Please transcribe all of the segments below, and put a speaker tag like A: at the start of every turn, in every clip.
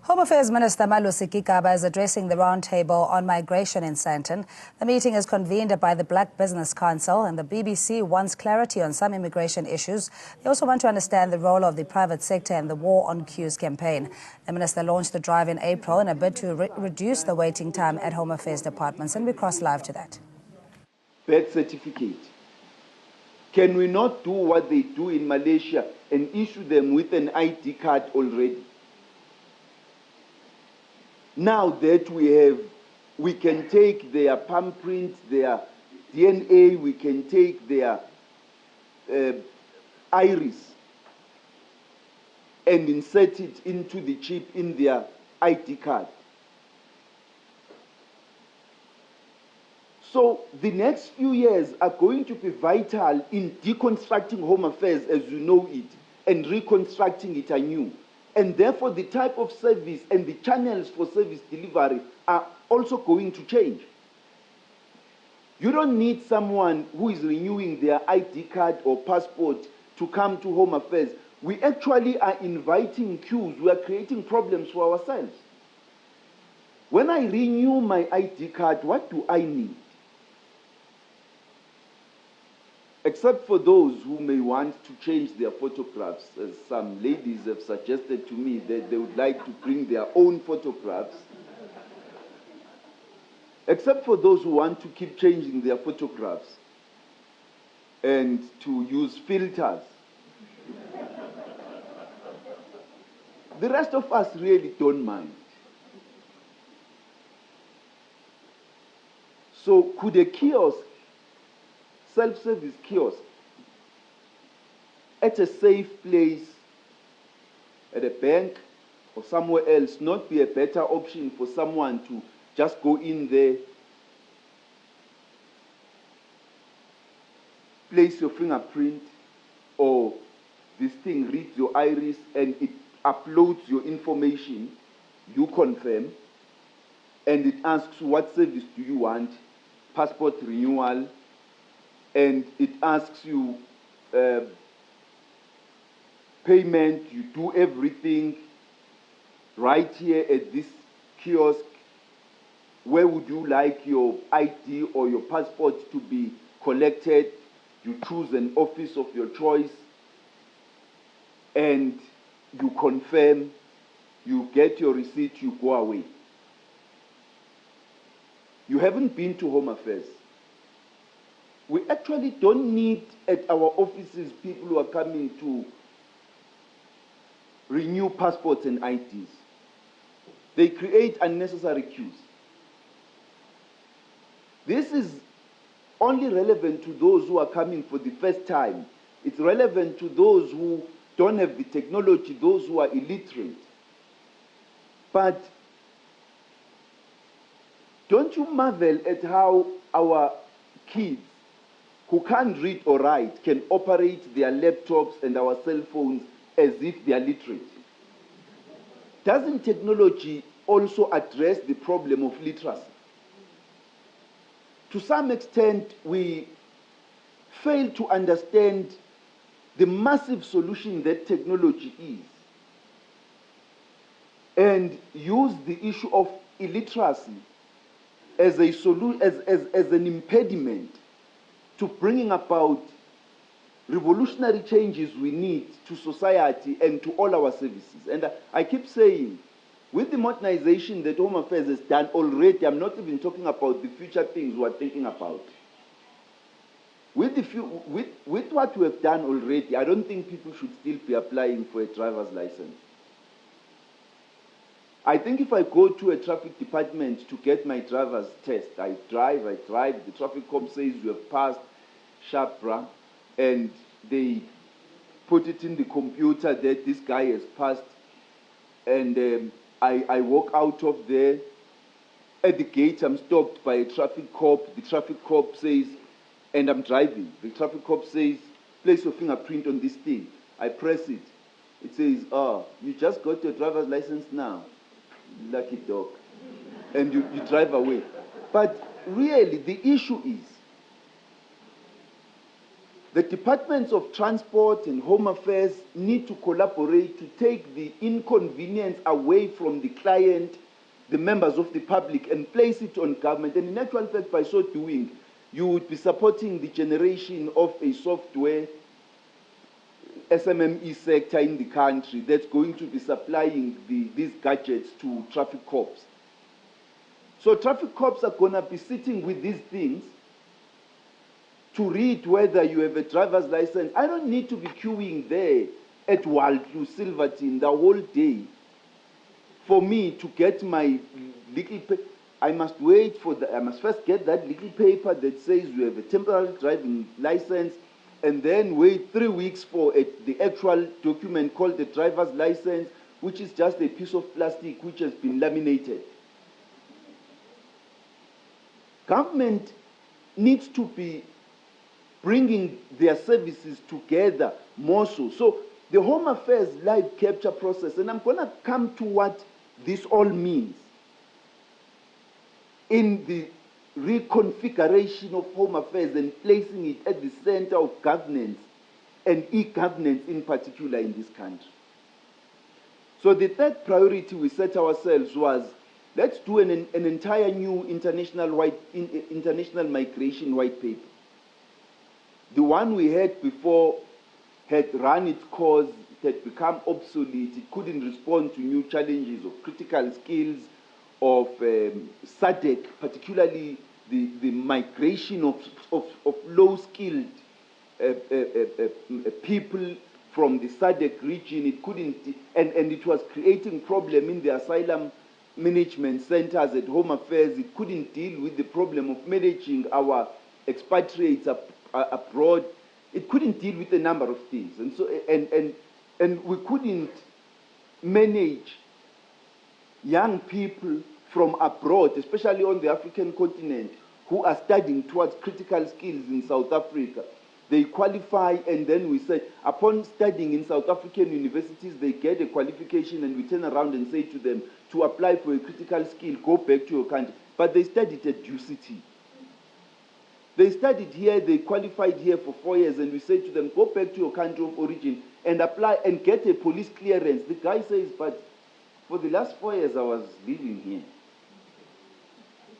A: Home Affairs Minister Malusi Gigaba is addressing the roundtable on migration in Sandton. The meeting is convened by the Black Business Council, and the BBC wants clarity on some immigration issues. They also want to understand the role of the private sector in the War on Queues campaign. The minister launched the drive in April in a bid to reduce the waiting time at Home Affairs departments, and we cross live to that.
B: Birth certificate. Can we not do what they do in Malaysia and issue them with an ID card already? Now that we can take their palm print, their DNA, we can take their iris and insert it into the chip in their ID card. So the next few years are going to be vital in deconstructing Home Affairs as you know it and reconstructing it anew. And therefore the type of service and the channels for service delivery are also going to change. You don't need someone who is renewing their ID card or passport to come to Home Affairs. We actually are inviting queues. We are creating problems for ourselves. When I renew my ID card, what do I need? Except for those who may want to change their photographs, as some ladies have suggested to me that they would like to bring their own photographs. Except for those who want to keep changing their photographs and to use filters. The rest of us really don't mind. So could a kiosk, self-service kiosk, at a safe place, at a bank or somewhere else, not be a better option for someone to just go in there, place your fingerprint, or this thing reads your iris and it uploads your information, you confirm, and it asks what service do you want, passport renewal, and it asks you payment, you do everything right here at this kiosk. Where would you like your ID or your passport to be collected? You choose an office of your choice and you confirm, you get your receipt, you go away. You haven't been to Home Affairs. We actually don't need at our offices people who are coming to renew passports and IDs. They create unnecessary queues. This is only relevant to those who are coming for the first time. It's relevant to those who don't have the technology, those who are illiterate. But don't you marvel at how our kids who can't read or write can operate their laptops and our cell phones as if they are literate? Doesn't technology also address the problem of literacy? To some extent, we fail to understand the massive solution that technology is and use the issue of illiteracy as an impediment to bringing about revolutionary changes we need to society and to all our services. And I keep saying, with the modernization that Home Affairs has done already, I'm not even talking about the future things we're thinking about. With what we have done already, I don't think people should still be applying for a driver's license. I think if I go to a traffic department to get my driver's test, I drive, the traffic cop says you have passed, sharp, and they put it in the computer that this guy has passed, and I walk out of there. At the gate, I'm stopped by a traffic cop. The traffic cop says, and I'm driving. The traffic cop says, place your fingerprint on this thing. I press it. It says, oh, you just got your driver's license now. Lucky dog. And you drive away. But really, the issue is, The Departments of Transport and Home Affairs need to collaborate to take the inconvenience away from the client, the members of the public, and place it on government. And in actual fact, by so doing, you would be supporting the generation of a software SMME sector in the country that's going to be supplying these gadgets to traffic cops. So traffic cops are going to be sitting with these things to read whether you have a driver's license. I don't need to be queuing there at Waldlu, Silverton, the whole day for me to get my legal paper. I must wait for I must first get that legal paper that says you have a temporary driving license, and then wait 3 weeks for the actual document called the driver's license, which is just a piece of plastic which has been laminated. Government needs to be bringing their services together more so. So the Home Affairs live capture process, and I'm going to come to what this all means in the reconfiguration of Home Affairs and placing it at the center of governance and e-governance in particular in this country. So the third priority we set ourselves was, let's do an entire new international migration white paper. The one we had before had run its course, it had become obsolete, it couldn't respond to new challenges of critical skills, of SADC, particularly the migration of low-skilled people from the SADC region. It couldn't, and it was creating problem in the asylum management centers at Home Affairs. It couldn't deal with the problem of managing our expatriates abroad. It couldn't deal with a number of things, and so and we couldn't manage young people from abroad, especially on the African continent, who are studying towards critical skills in South Africa. They qualify, and then we say, upon studying in South African universities, they get a qualification, and we turn around and say to them, to apply for a critical skill, go back to your country. But they studied at UCT. They studied here, they qualified here for 4 years, and we say to them, go back to your country of origin and apply and get a police clearance. The guy says, but for the last 4 years I was living here.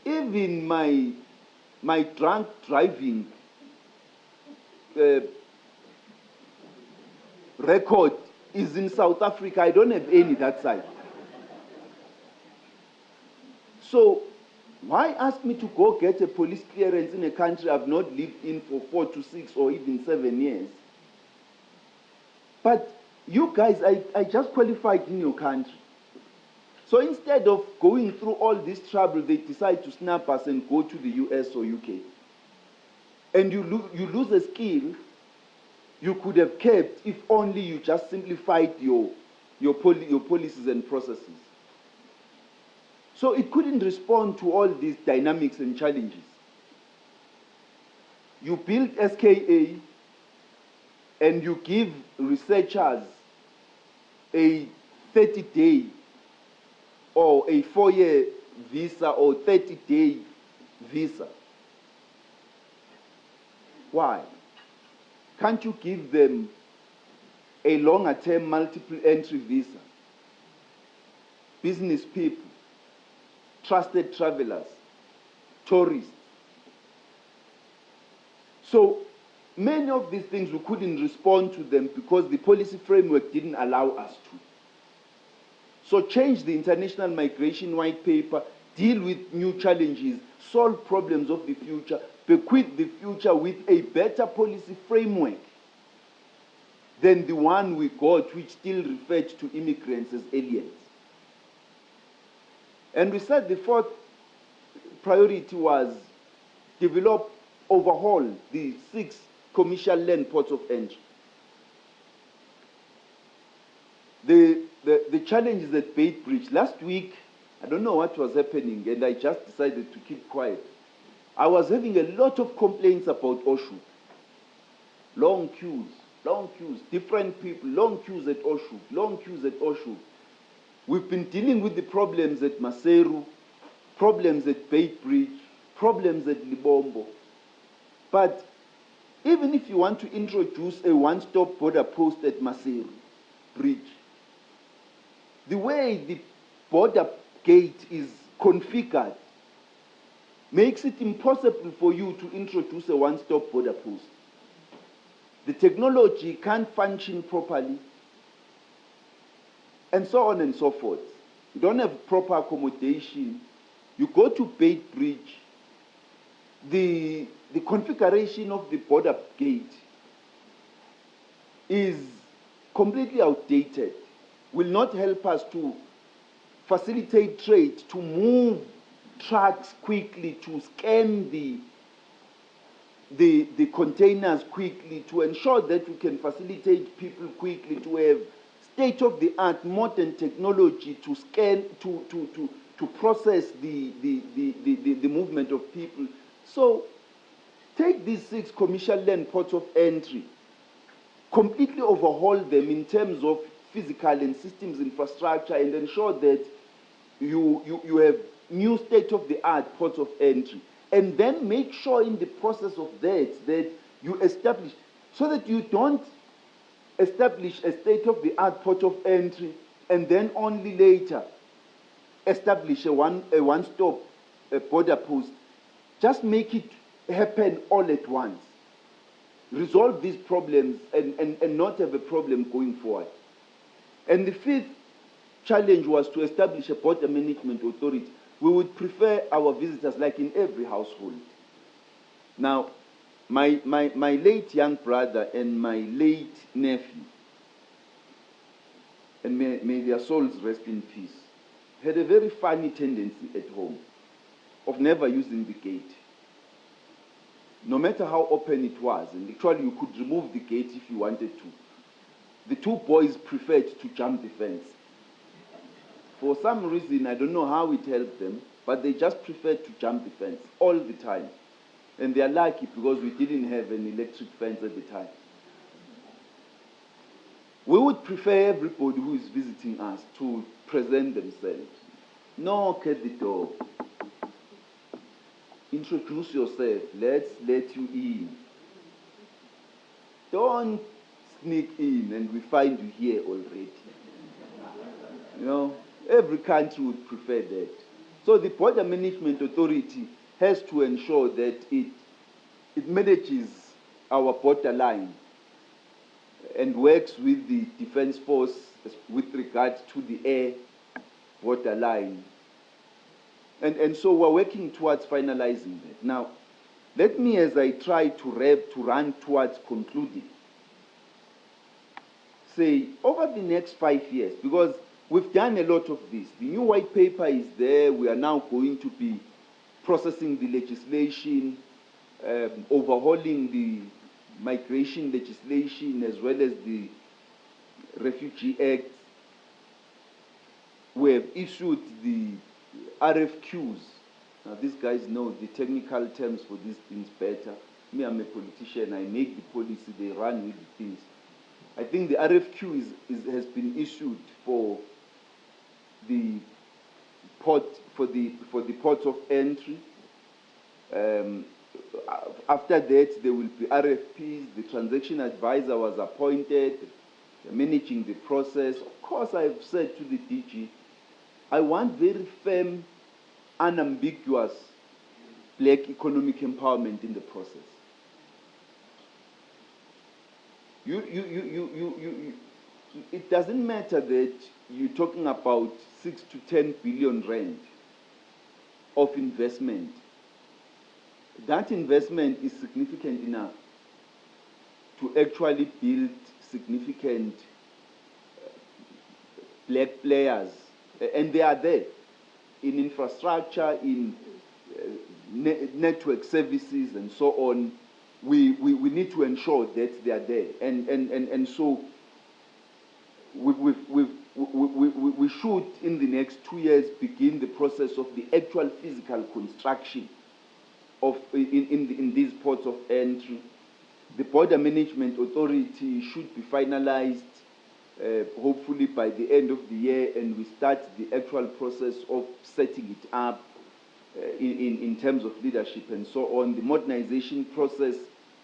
B: Even my drunk driving record is in South Africa. I don't have any that side. So why ask me to go get a police clearance in a country I've not lived in for 4 to 6 or even 7 years? But you guys, I just qualified in your country. So instead of going through all this trouble, they decide to snap us and go to the US or UK. And you lose a skill you could have kept if only you just simplified your policies and processes. So it couldn't respond to all these dynamics and challenges. You build SKA and you give researchers a 30-day or a 4-year visa or 30-day visa. Why? Can't you give them a longer-term multiple entry visa? Business people, trusted travelers, tourists. So many of these things we couldn't respond to them because the policy framework didn't allow us to. So change the international migration white paper, deal with new challenges, solve problems of the future, bequeath the future with a better policy framework than the one we got, which still referred to immigrants as aliens. And we said the fourth priority was develop, overhaul the 6 commercial land ports of entry. The challenges at Bait Bridge. Last week, I don't know what was happening, and I just decided to keep quiet. I was having a lot of complaints about Oshu. Long queues, different people, long queues at Oshu. We've been dealing with the problems at Maseru, problems at Bait Bridge, problems at Libombo. But Even if you want to introduce a one-stop border post at Maseru Bridge, the way the border gate is configured makes it impossible for you to introduce a one-stop border post. The technology can't function properly, and so on and so forth. You don't have proper accommodation. You go to Bait Bridge, the configuration of the border gate is completely outdated, will not help us to facilitate trade, to move trucks quickly, to scan the containers quickly, to ensure that we can facilitate people quickly, to have state-of-the-art modern technology to scan, to process the movement of people. So take these 6 commercial land ports of entry, completely overhaul them in terms of physical and systems infrastructure, and ensure that you have new state-of-the-art ports of entry. And then make sure in the process of that you establish, so that you don't establish a state-of-the-art port of entry and then only later establish a one-stop border post. Just make it happen all at once. Resolve these problems and not have a problem going forward. And the 5th challenge was to establish a border management authority. We would prefer our visitors, like in every household. Now, my late young brother and my late nephew, and may their souls rest in peace, had a very funny tendency at home of never using the gate. No matter how open it was, and actually you could remove the gate if you wanted to. The 2 boys preferred to jump the fence. For some reason, I don't know how it helped them, but they just preferred to jump the fence all the time. And they are lucky because we didn't have an electric fence at the time. We would prefer everybody who is visiting us to present themselves. Knock at the door. Introduce yourself. Let's let you in. Don't sneak in and we find you here already. You know, every country would prefer that. So the Border Management Authority has to ensure that it manages our borderline and works with the Defense Force with regard to the air borderline. And so we're working towards finalizing that. Now, let me, as I try to run towards concluding, say, over the next 5 years, because we've done a lot of this. The new white paper is there. We are now going to be processing the legislation, overhauling the migration legislation, as well as the Refugee Act. We have issued the RFQs. Now, these guys know the technical terms for these things better. Me, I'm a politician. I make the policy. They run with the things. I think the RFQ has been issued for the port for the ports of entry. After that, there will be RFPs. The transaction advisor was appointed, managing the process. Of course, I've said to the DG, I want very firm, unambiguous black economic empowerment in the process. It doesn't matter that you're talking about 6 to 10 billion rand of investment. That investment is significant enough to actually build significant black players, and they are there in infrastructure, in network services, and so on. We need to ensure that they are there, and so we should, in the next 2 years, begin the process of the actual physical construction of in these ports of entry. The Border Management Authority should be finalized hopefully by the end of the year, and we start the actual process of setting it up in terms of leadership and so on. The modernization process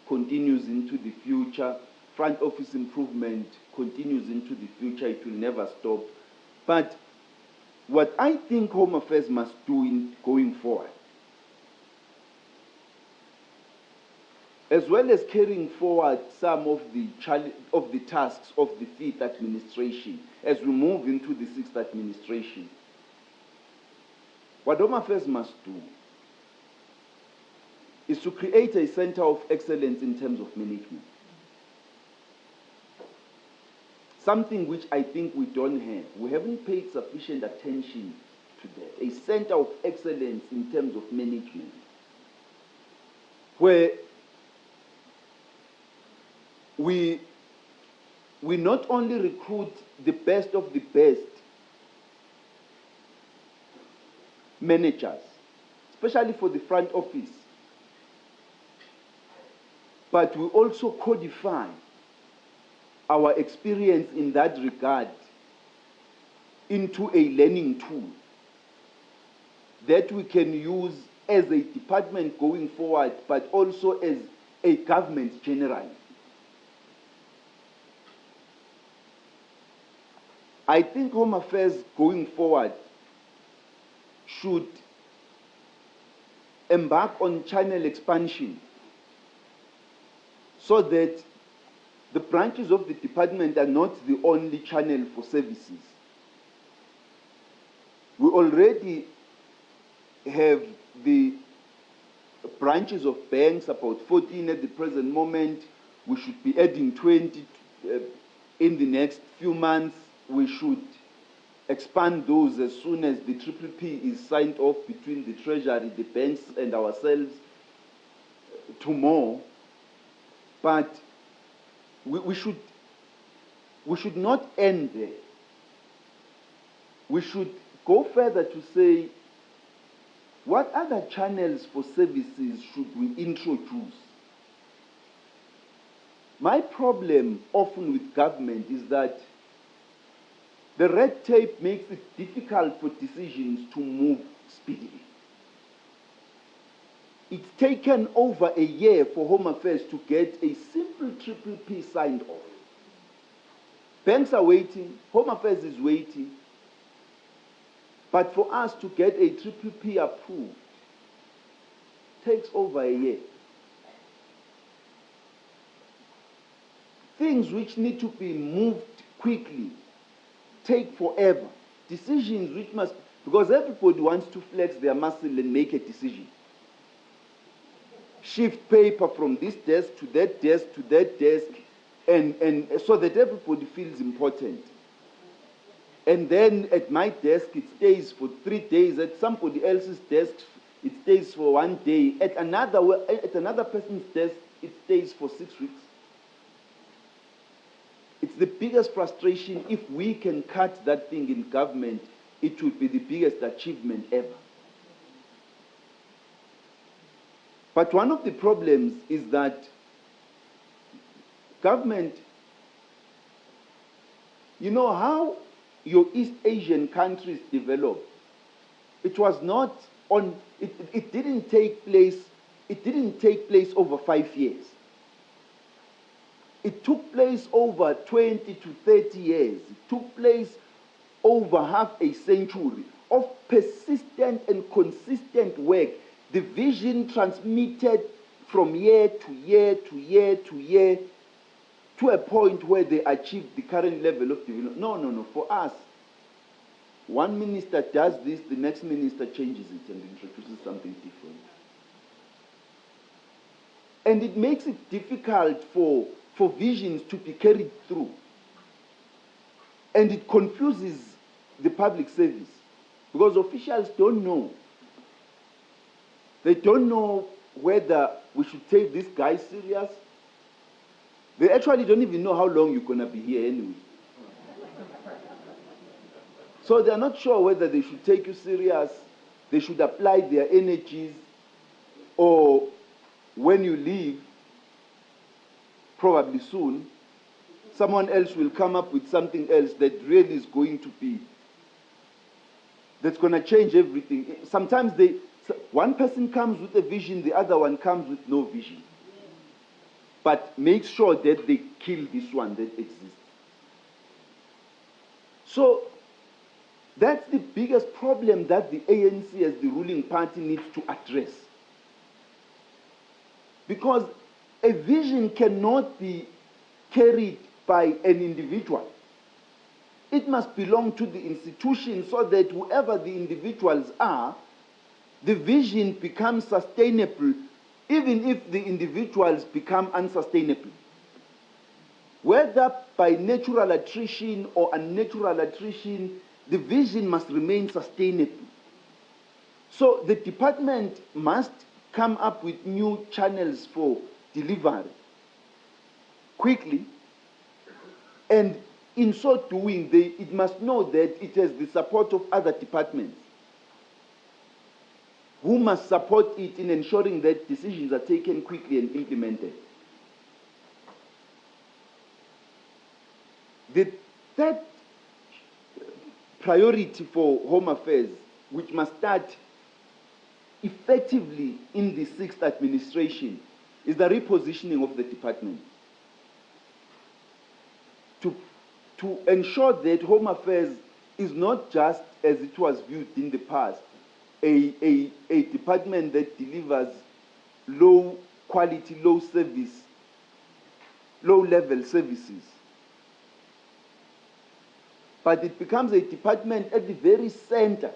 B: continues into the future. Front office improvement continues into the future. It will never stop. But what I think Home Affairs must do in going forward, as well as carrying forward some of the tasks of the 5th administration, as we move into the 6th administration, what Home Affairs must do is to create a center of excellence in terms of management. Something which I think we don't have. We haven't paid sufficient attention to that. A center of excellence in terms of management, where we not only recruit the best of the best managers, especially for the front office, but we also codify our experience in that regard into a learning tool that we can use as a department going forward, but also as a government generally. I think Home Affairs going forward should embark on channel expansion so that the branches of the department are not the only channel for services. We already have the branches of banks, about 14 at the present moment. We should be adding 20 in the next few months. We should expand those as soon as the PPP is signed off between the Treasury, the banks, and ourselves to more. But we should not end there. We should go further to say, what other channels for services should we introduce? My problem often with government is that the red tape makes it difficult for decisions to move speedily. It's taken over a year for Home Affairs to get a simple PPP signed off. Banks are waiting, Home Affairs is waiting, but for us to get a PPP approved takes over a year. Things which need to be moved quickly take forever. Decisions which must, because everybody wants to flex their muscle and make a decision. Shift paper from this desk to that desk to that desk, and so that everybody feels important. And then at my desk, it stays for 3 days. At somebody else's desk, it stays for 1 day. At another person's desk, it stays for 6 weeks. It's the biggest frustration. If we can cut that thing in government, it would be the biggest achievement ever. But one of the problems is that government, you know how your East Asian countries developed? It was not on, it didn't take place over 5 years. It took place over 20 to 30 years. It took place over half a century of persistent and consistent work. The vision transmitted from year to year to year to year to a point where they achieved the current level of development. No. For us, one minister does this, the next minister changes it and introduces something different. And it makes it difficult for visions to be carried through. And it confuses the public service because officials don't know. They don't know whether we should take this guy serious. They actually don't even know how long you're going to be here anyway. So they're not sure whether they should take you serious, they should apply their energies, or when you leave, probably soon, someone else will come up with something else that really is going to be, that's going to change everything. Sometimes one person comes with a vision, the other one comes with no vision. but make sure that they kill this one that exists. So that's the biggest problem that the ANC as the ruling party needs to address. Because a vision cannot be carried by an individual. It must belong to the institution so that whoever the individuals are, the vision becomes sustainable even if the individuals become unsustainable. Whether by natural attrition or unnatural attrition, the vision must remain sustainable. So the department must come up with new channels for delivery quickly, and in so doing, it must know that it has the support of other departments who must support it in ensuring that decisions are taken quickly and implemented. The third priority for Home Affairs, which must start effectively in the sixth administration, is the repositioning of the department. To ensure that Home Affairs is not just, as it was viewed in the past, a department that delivers low quality, low service, low level services, but it becomes a department at the very center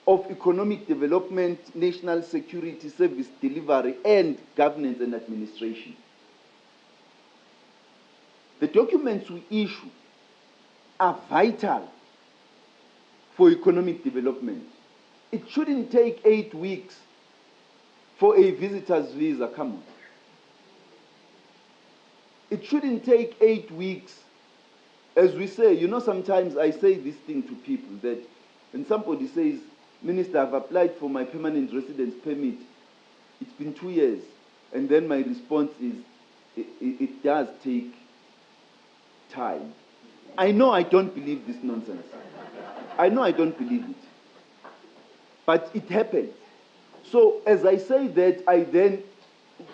B: of economic development, national security, service delivery, and governance and administration. The documents we issue are vital for economic development. It shouldn't take 8 weeks for a visitor's visa, come on. It shouldn't take 8 weeks. As we say, you know, sometimes I say this thing to people that when somebody says, Minister, I've applied for my permanent residence permit, it's been 2 years. And then my response is, it does take time. I know I don't believe this nonsense. I know I don't believe it. But it happens. So as I say that, I then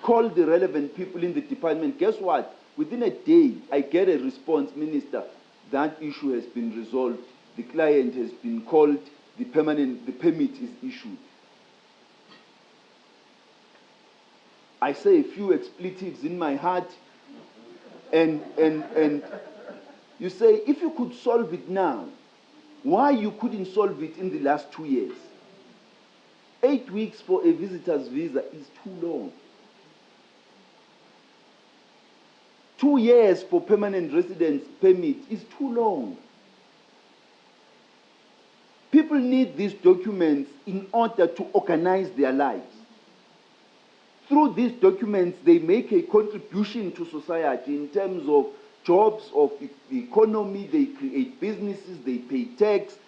B: call the relevant people in the department. Guess what? Within a day, I get a response, Minister, that issue has been resolved. The client has been called. The permit is issued. I say a few expletives in my heart, and you say, if you could solve it now, why you couldn't solve it in the last 2 years? 8 weeks for a visitor's visa is too long. 2 years for permanent residence permit is too long. People need these documents in order to organize their lives. Through these documents, they make a contribution to society in terms of jobs, of the economy, they create businesses, they pay tax,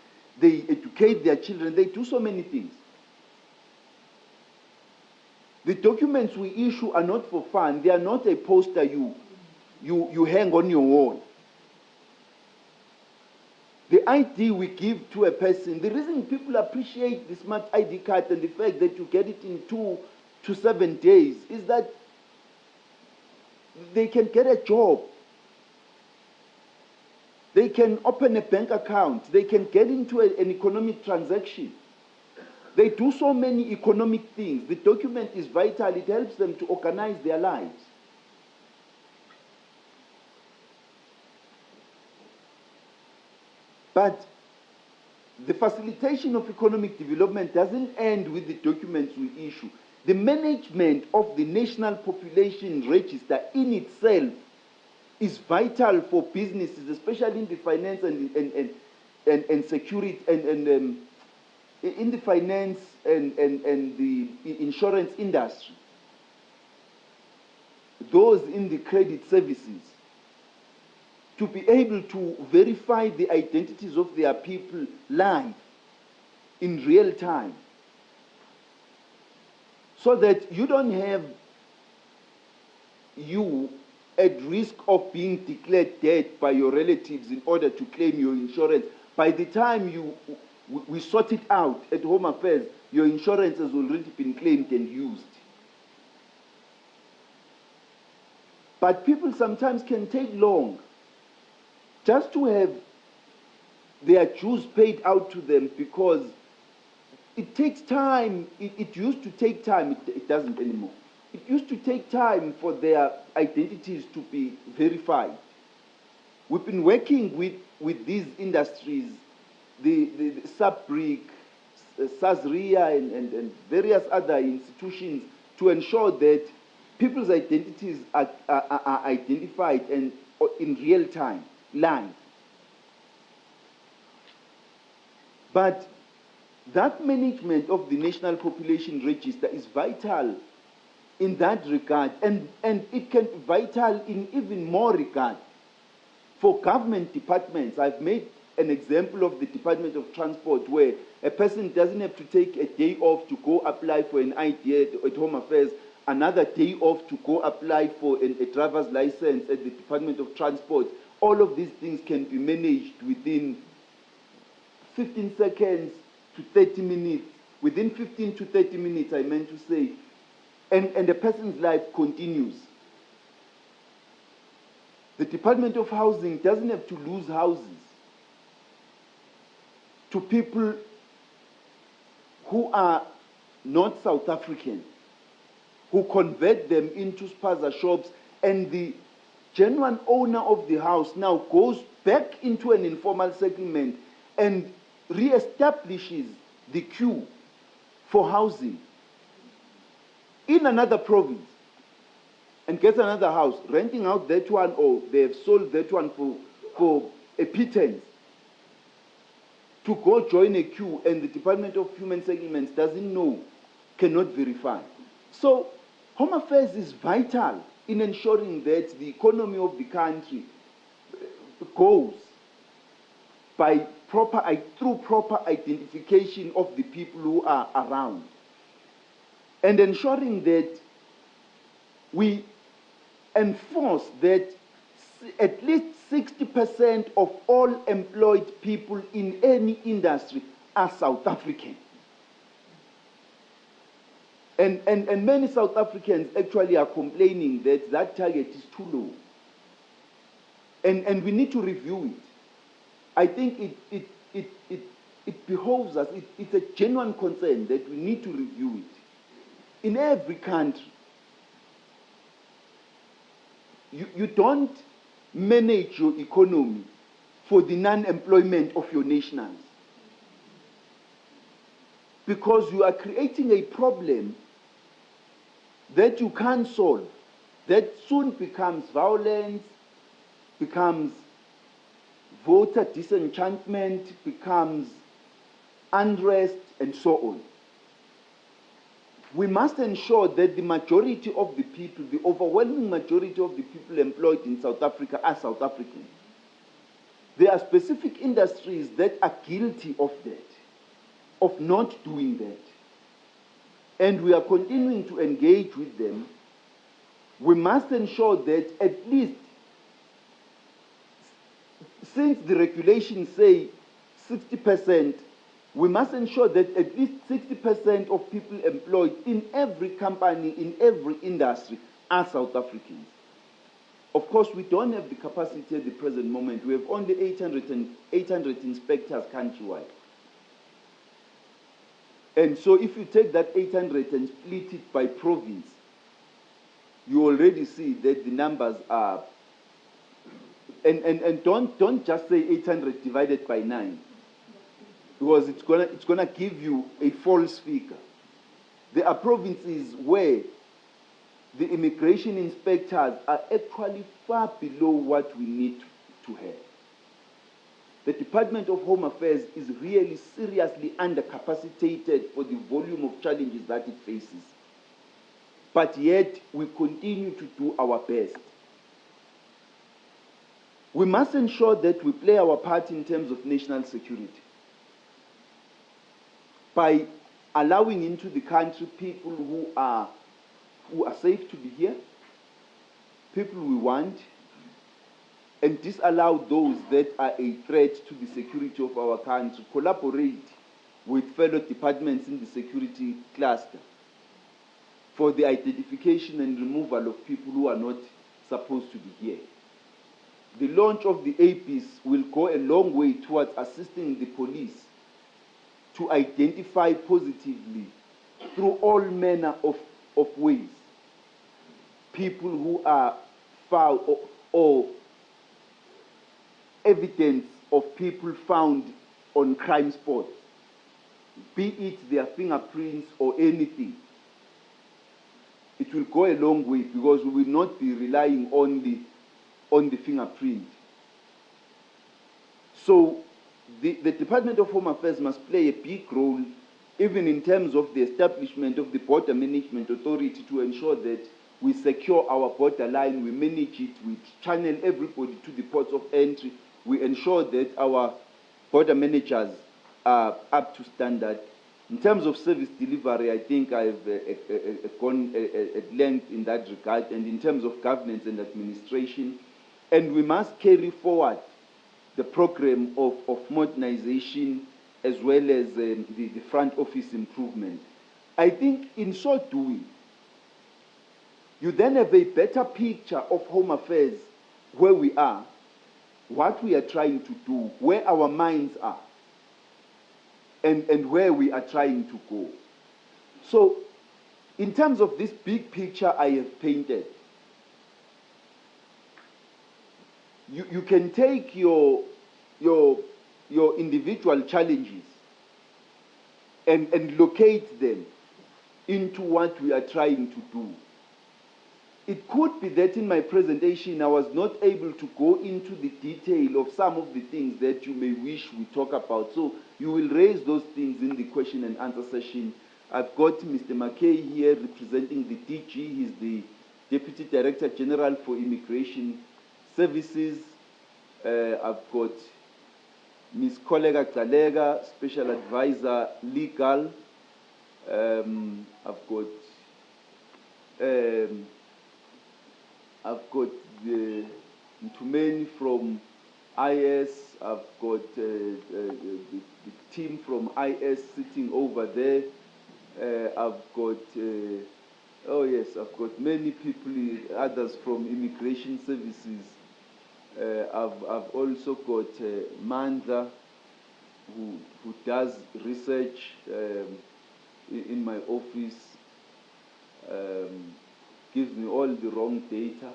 B: they educate their children, they do so many things. The documents we issue are not for fun. They are not a poster you hang on your wall. The ID we give to a person, the reason people appreciate the smart ID card and the fact that you get it in 2 to 7 days is that they can get a job. They can open a bank account. They can get into an economic transaction. They do so many economic things. The document is vital. It helps them to organize their lives. But the facilitation of economic development doesn't end with the documents we issue. The management of the National Population Register in itself is vital for businesses, especially in the finance and security and in the finance and the insurance industry. Those in the credit services, to be able to verify the identities of their people live in real time, so that you don't have you at risk of being declared dead by your relatives in order to claim your insurance. By the time we sort it out at Home Affairs, your insurance has already been claimed and used. But people sometimes can take long just to have their dues paid out to them, because it takes time. It used to take time. It doesn't anymore. It used to take time for their identities to be verified. We've been working with these industries, the Sub-Brick, Sazria, and various other institutions, to ensure that people's identities are identified and in real time, live. But that management of the National Population Register is vital in that regard, and it can be vital in even more regard for government departments. I've made an example of the Department of Transport, where a person doesn't have to take a day off to go apply for an ID at Home Affairs, another day off to go apply for a driver's license at the Department of Transport. All of these things can be managed within 15 seconds to 30 minutes. Within 15 to 30 minutes, I meant to say, and the person's life continues. The Department of Housing doesn't have to lose houses to people who are not South African, who convert them into spaza shops, and the genuine owner of the house now goes back into an informal settlement and re-establishes the queue for housing in another province and gets another house, renting out that one, or they have sold that one for a pittance, to go join a queue, and the Department of Human Settlements doesn't know, cannot verify. So Home Affairs is vital in ensuring that the economy of the country goes through proper identification of the people who are around, and ensuring that we enforce that at least 60% of all employed people in any industry are South African. And many South Africans actually are complaining that that target is too low. And we need to review it. I think it behoves us, it's a genuine concern that we need to review it. In every country, you don't manage your economy for the non-employment of your nationals, because you are creating a problem that you can't solve, that soon becomes violence, becomes voter disenchantment, becomes unrest, and so on. We must ensure that the majority of the people, the overwhelming majority of the people employed in South Africa are South Africans. There are specific industries that are guilty of that, of not doing that. And we are continuing to engage with them. We must ensure that at least, since the regulations say 60%, we must ensure that at least 60% of people employed in every company, in every industry, are South Africans. Of course, we don't have the capacity at the present moment. We have only 800 inspectors countrywide. And so if you take that 800 and split it by province, you already see that the numbers are, and don't just say 800 divided by 9. Because it's gonna give you a false figure. There are provinces where the immigration inspectors are actually far below what we need to have. The Department of Home Affairs is really seriously undercapacitated for the volume of challenges that it faces. But yet, we continue to do our best. We must ensure that we play our part in terms of national security by allowing into the country people who are safe to be here, people we want, and disallow those that are a threat to the security of our country. Collaborate with fellow departments in the security cluster for the identification and removal of people who are not supposed to be here. The launch of the APIS will go a long way towards assisting the police to identify positively through all manner of ways people who are foul or evidence of people found on crime spots, be it their fingerprints or anything. It will go a long way because we will not be relying on the fingerprint. So the Department of Home Affairs must play a big role, even in terms of the establishment of the Border Management Authority, to ensure that we secure our borderline, we manage it, we channel everybody to the ports of entry, we ensure that our border managers are up to standard. In terms of service delivery, I think I've gone at length in that regard, and in terms of governance and administration. And we must carry forward the program of modernization as well as the front office improvement. I think in so doing, you then have a better picture of Home Affairs, where we are, what we are trying to do, where our minds are, and where we are trying to go. So, in terms of this big picture I have painted, you can take your individual challenges and locate them into what we are trying to do. It could be that in my presentation I was not able to go into the detail of some of the things that you may wish we talk about. So you will raise those things in the question and answer session. I've got Mr. McKay here representing the DG. He's the Deputy Director General for Immigration Services. I've got Ms. Kollega Galega, Special Advisor Legal. I've got the Ntumeni from IS. I've got the team from IS sitting over there. I've got I've got many people, others from Immigration Services. I've also got Mandla, who does research in my office. Gives me all the wrong data.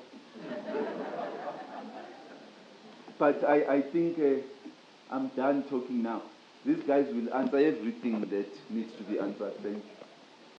B: But I think I'm done talking now. These guys will answer everything that needs to be answered. Thank you.